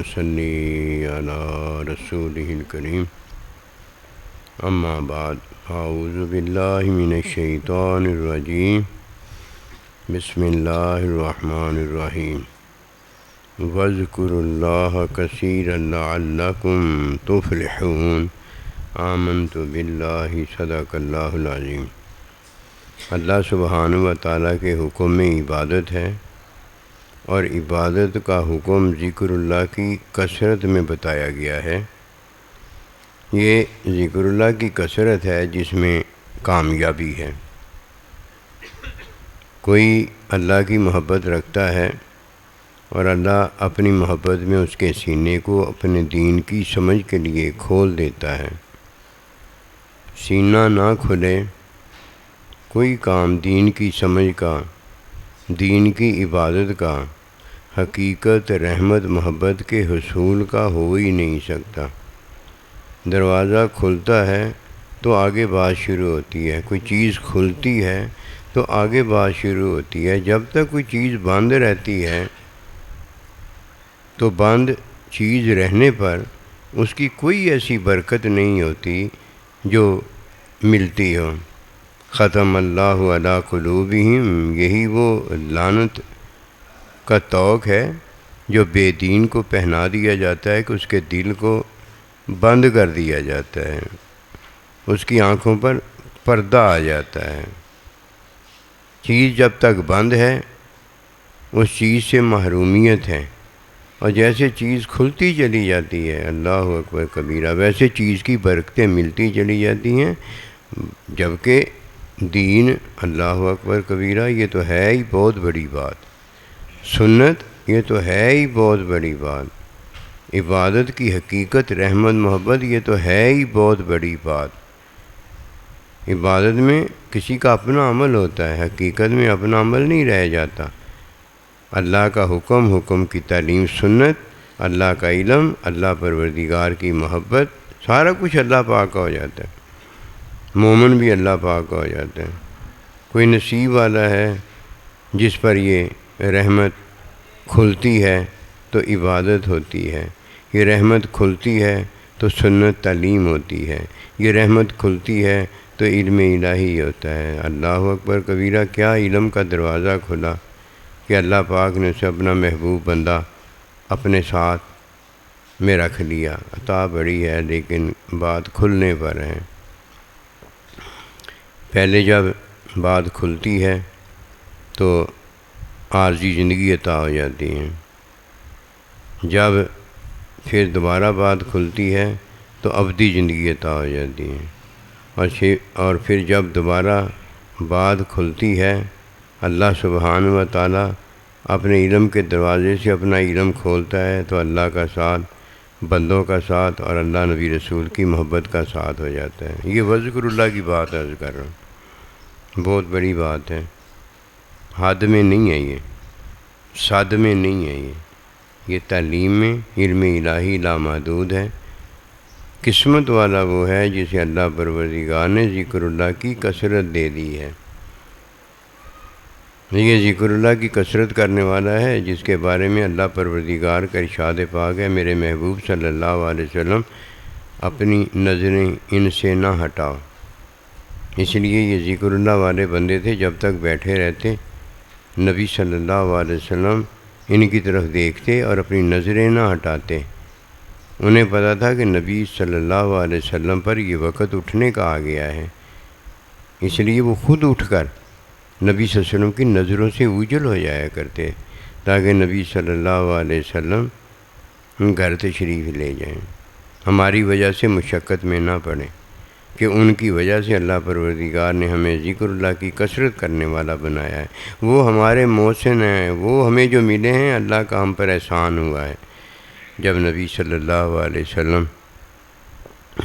صلی علی رسولہ الکریم اما بعد اعوذ باللہ من الشیطان الرجیم بسم اللہ الرحمن الرحیم واذکروا اللہ کثیرا لعلکم تفلحون آمنت باللہ صدق اللہ العظیم۔ اللہ سبحانہ و تعالیٰ کے حکم میں عبادت ہے، اور عبادت کا حکم ذکر اللہ کی کثرت میں بتایا گیا ہے۔ یہ ذکر اللہ کی کثرت ہے جس میں کامیابی ہے۔ کوئی اللہ کی محبت رکھتا ہے اور اللہ اپنی محبت میں اس کے سینے کو اپنے دین کی سمجھ کے لیے کھول دیتا ہے۔ سینہ نہ کھلے، کوئی کام دین کی سمجھ کا، دین کی عبادت کا، حقیقت رحمت محبت کے حصول کا ہو ہی نہیں سکتا۔ دروازہ کھلتا ہے تو آگے بات شروع ہوتی ہے، کوئی چیز کھلتی ہے تو آگے بات شروع ہوتی ہے۔ جب تک کوئی چیز بند رہتی ہے تو بند چیز رہنے پر اس کی کوئی ایسی برکت نہیں ہوتی جو ملتی ہو۔ ختم اللہ علی قلوبہم، یہی وہ لعنت کا طوق ہے جو بے دین کو پہنا دیا جاتا ہے کہ اس کے دل کو بند کر دیا جاتا ہے، اس کی آنکھوں پر پردہ آ جاتا ہے۔ چیز جب تک بند ہے اس چیز سے محرومیت ہے، اور جیسے چیز کھلتی چلی جاتی ہے اللہ اکبر کبیرہ، ویسے چیز کی برکتیں ملتی چلی جاتی ہیں۔ جبکہ دین اللہ اکبر کبیرہ یہ تو ہے ہی بہت بڑی بات، سنت یہ تو ہے ہی بہت بڑی بات، عبادت کی حقیقت رحمت محبت یہ تو ہے ہی بہت بڑی بات۔ عبادت میں کسی کا اپنا عمل ہوتا ہے، حقیقت میں اپنا عمل نہیں رہ جاتا۔ اللہ کا حکم، حکم کی تعلیم سنت، اللہ کا علم، اللہ پروردگار کی محبت، سارا کچھ اللہ پاک کا ہو جاتا ہے۔ مومن بھی اللہ پاک کا ہو جاتا ہے۔ کوئی نصیب والا ہے جس پر یہ رحمت کھلتی ہے تو عبادت ہوتی ہے، یہ رحمت کھلتی ہے تو سنت تعلیم ہوتی ہے، یہ رحمت کھلتی ہے تو علم الہی ہوتا ہے۔ اللہ اکبر کبیرہ، کیا علم کا دروازہ کھلا کہ اللہ پاک نے اسے اپنا محبوب بندہ اپنے ساتھ میں رکھ لیا۔ عطا بڑی ہے لیکن بات کھلنے پر ہے۔ پہلے جب بات کھلتی ہے تو عارضی زندگی عطا ہو جاتی ہے، جب پھر دوبارہ بات کھلتی ہے تو ابدی زندگی عطا ہو جاتی ہے، اور پھر جب دوبارہ بات کھلتی ہے اللہ سبحانہ و تعالیٰ اپنے علم کے دروازے سے اپنا علم کھولتا ہے تو اللہ کا ساتھ، بندوں کا ساتھ اور اللہ نبی رسول کی محبت کا ساتھ ہو جاتا ہے۔ یہ وذکر اللہ کی بات عرض کر رہا ہوں، بہت بڑی بات ہے، حد میں نہیں ہے، یہ صد میں نہیں ہے، یہ تعلیم میں علم الہی لامحدود ہے۔ قسمت والا وہ ہے جسے اللہ پروردگار نے ذکر اللہ کی کثرت دے دی ہے۔ یہ ذکر اللہ کی کثرت کرنے والا ہے جس کے بارے میں اللہ پروردگار کا ارشاد پاک ہے، میرے محبوب صلی اللہ علیہ وسلم اپنی نظریں ان سے نہ ہٹاؤ۔ اس لیے یہ ذکر اللہ والے بندے تھے، جب تک بیٹھے رہتے نبی صلی اللہ علیہ وسلم ان کی طرف دیکھتے اور اپنی نظریں نہ ہٹاتے۔ انہیں پتہ تھا کہ نبی صلی اللہ علیہ وسلم پر یہ وقت اٹھنے کا آ گیا ہے، اس لیے وہ خود اٹھ کر نبی صلی اللہ علیہ وسلم کی نظروں سے اوجھل ہو جایا کرتے تاکہ نبی صلی اللہ علیہ وسلم گھر تشریف لے جائیں، ہماری وجہ سے مشقت میں نہ پڑیں، کہ ان کی وجہ سے اللہ پروردگار نے ہمیں ذکر اللہ کی کثرت کرنے والا بنایا ہے۔ وہ ہمارے محسن ہیں، وہ ہمیں جو ملے ہیں اللہ کا ہم پر احسان ہوا ہے۔ جب نبی صلی اللہ علیہ وسلم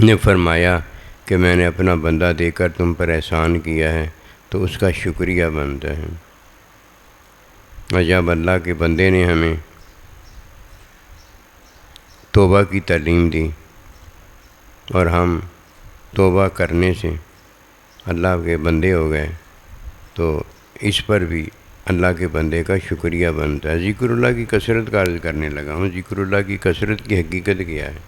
نے فرمایا کہ میں نے اپنا بندہ دے کر تم پر احسان کیا ہے تو اس کا شکریہ بنتا ہے۔ اور جب اللہ کے بندے نے ہمیں توبہ کی تعلیم دی اور ہم توبہ کرنے سے اللہ کے بندے ہو گئے تو اس پر بھی اللہ کے بندے کا شکریہ بنتا ہے۔ ذکر اللہ کی کثرت کا عرض کرنے لگا ہوں۔ ذکر اللہ کی کثرت کی حقیقت کیا ہے؟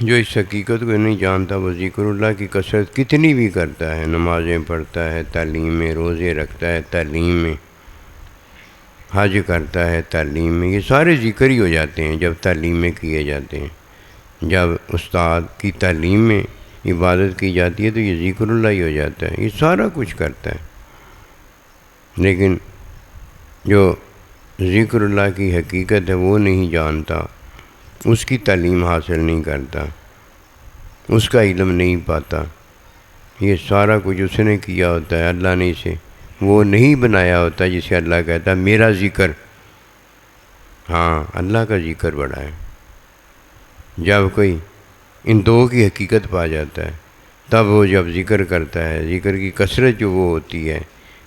جو اس حقیقت کو نہیں جانتا وہ ذکر اللہ کی کثرت کتنی بھی کرتا ہے، نمازیں پڑھتا ہے، تعلیم میں روزے رکھتا ہے، تعلیم میں حج کرتا ہے، تعلیم میں، یہ سارے ذکر ہی ہو جاتے ہیں جب تعلیم میں کیے جاتے ہیں۔ جب استاد کی تعلیم میں عبادت کی جاتی ہے تو یہ ذکر اللہ ہی ہو جاتا ہے، یہ سارا کچھ کرتا ہے۔ لیکن جو ذکر اللہ کی حقیقت ہے وہ نہیں جانتا، اس کی تعلیم حاصل نہیں کرتا، اس کا علم نہیں پاتا، یہ سارا کچھ اس نے کیا ہوتا ہے، اللہ نے اسے وہ نہیں بنایا ہوتا جسے اللہ کہتا ہے میرا ذکر۔ ہاں، اللہ کا ذکر بڑا ہے۔ جب کوئی ان دو کی حقیقت پا جاتا ہے تب وہ جب ذکر کرتا ہے، ذکر کی کثرت جو وہ ہوتی ہے،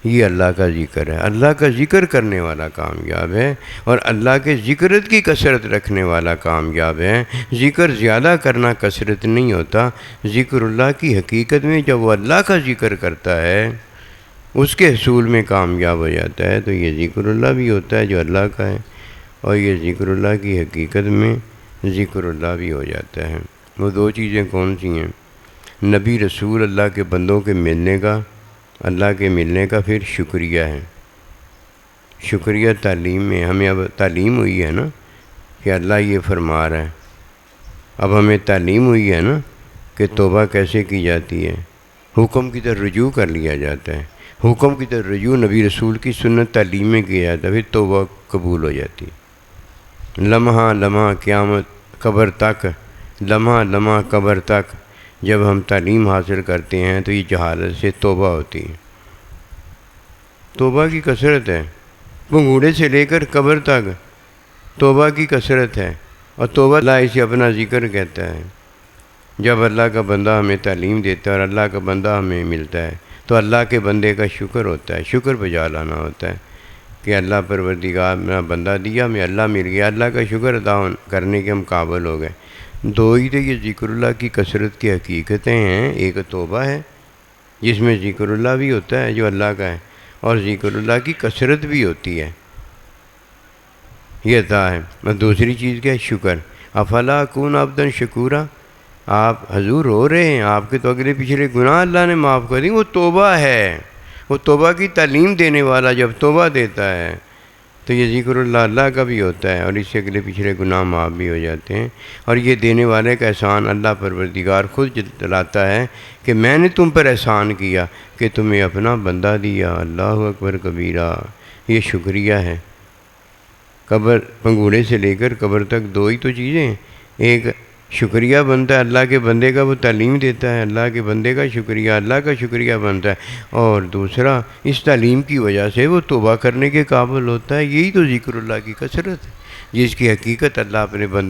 یہ اللہ کا ذکر ہے۔ اللہ کا ذکر کرنے والا کامیاب ہے، اور اللہ کے ذکرت کی کثرت رکھنے والا کامیاب ہے۔ ذکر زیادہ کرنا کثرت نہیں ہوتا، ذکر اللہ کی حقیقت میں جب وہ اللہ کا ذکر کرتا ہے اس کے حصول میں کامیاب ہو جاتا ہے، تو یہ ذکر اللہ بھی ہوتا ہے جو اللہ کا ہے، اور یہ ذکر اللہ کی حقیقت میں ذکر اللہ بھی ہو جاتا ہے۔ وہ دو چیزیں کون سی ہیں؟ نبی رسول اللہ کے بندوں کے ملنے کا، اللہ کے ملنے کا پھر شکریہ ہے۔ شکریہ تعلیم میں ہمیں اب تعلیم ہوئی ہے نا کہ اللہ یہ فرما رہا ہے، اب ہمیں تعلیم ہوئی ہے نا کہ توبہ کیسے کی جاتی ہے، حکم کی طرف رجوع کر لیا جاتا ہے، حکم کی طرف رجوع نبی رسول کی سنت تعلیم میں کیا جاتا ہے، پھر توبہ قبول ہو جاتی ہے۔ لمحہ لمحہ قیامت قبر تک، لمحہ لمحہ قبر تک جب ہم تعلیم حاصل کرتے ہیں تو یہ جہالت سے توبہ ہوتی ہے۔ توبہ کی کثرت ہے، پنگوڑے سے لے کر قبر تک توبہ کی کثرت ہے، اور توبہ اللہ اسے اپنا ذکر کہتا ہے۔ جب اللہ کا بندہ ہمیں تعلیم دیتا ہے اور اللہ کا بندہ ہمیں ملتا ہے تو اللہ کے بندے کا شکر ہوتا ہے، شکر بجا لانا ہوتا ہے کہ اللہ پروردگار میرا بندہ دیا، میں اللہ مل گیا، اللہ کا شکر ادا کرنے کے ہم قابل ہو گئے۔ دو ہی تو یہ ذکر اللہ کی کثرت کی حقیقتیں ہیں، ایک توبہ ہے جس میں ذکر اللہ بھی ہوتا ہے جو اللہ کا ہے، اور ذکر اللہ کی کثرت بھی ہوتی ہے، یہ عطا ہے۔ اور دوسری چیز کیا ہے؟ شکر۔ افلا اکون عبدا شکورا، آپ حضور رو رہے ہیں، آپ کے تو اگلے پچھلے گناہ اللہ نے معاف کر دی، وہ توبہ ہے، وہ توبہ کی تعلیم دینے والا جب توبہ دیتا ہے تو یہ ذکر اللہ اللہ کا بھی ہوتا ہے، اور اس سے اگلے پچھلے گناہ معاف بھی ہو جاتے ہیں۔ اور یہ دینے والے کا احسان اللہ پروردگار خود جتلاتا ہے کہ میں نے تم پر احسان کیا کہ تمہیں اپنا بندہ دیا۔ اللہ اکبر کبیرہ، یہ شکریہ ہے۔ قبر پنگوڑے سے لے کر قبر تک دو ہی تو چیزیں ہیں، ایک شکریہ بنتا ہے اللہ کے بندے کا، وہ تعلیم دیتا ہے، اللہ کے بندے کا شکریہ، اللہ کا شکریہ بنتا ہے، اور دوسرا اس تعلیم کی وجہ سے وہ توبہ کرنے کے قابل ہوتا ہے۔ یہی تو ذکر اللہ کی کثرت ہے جس کی حقیقت اللہ اپنے بندے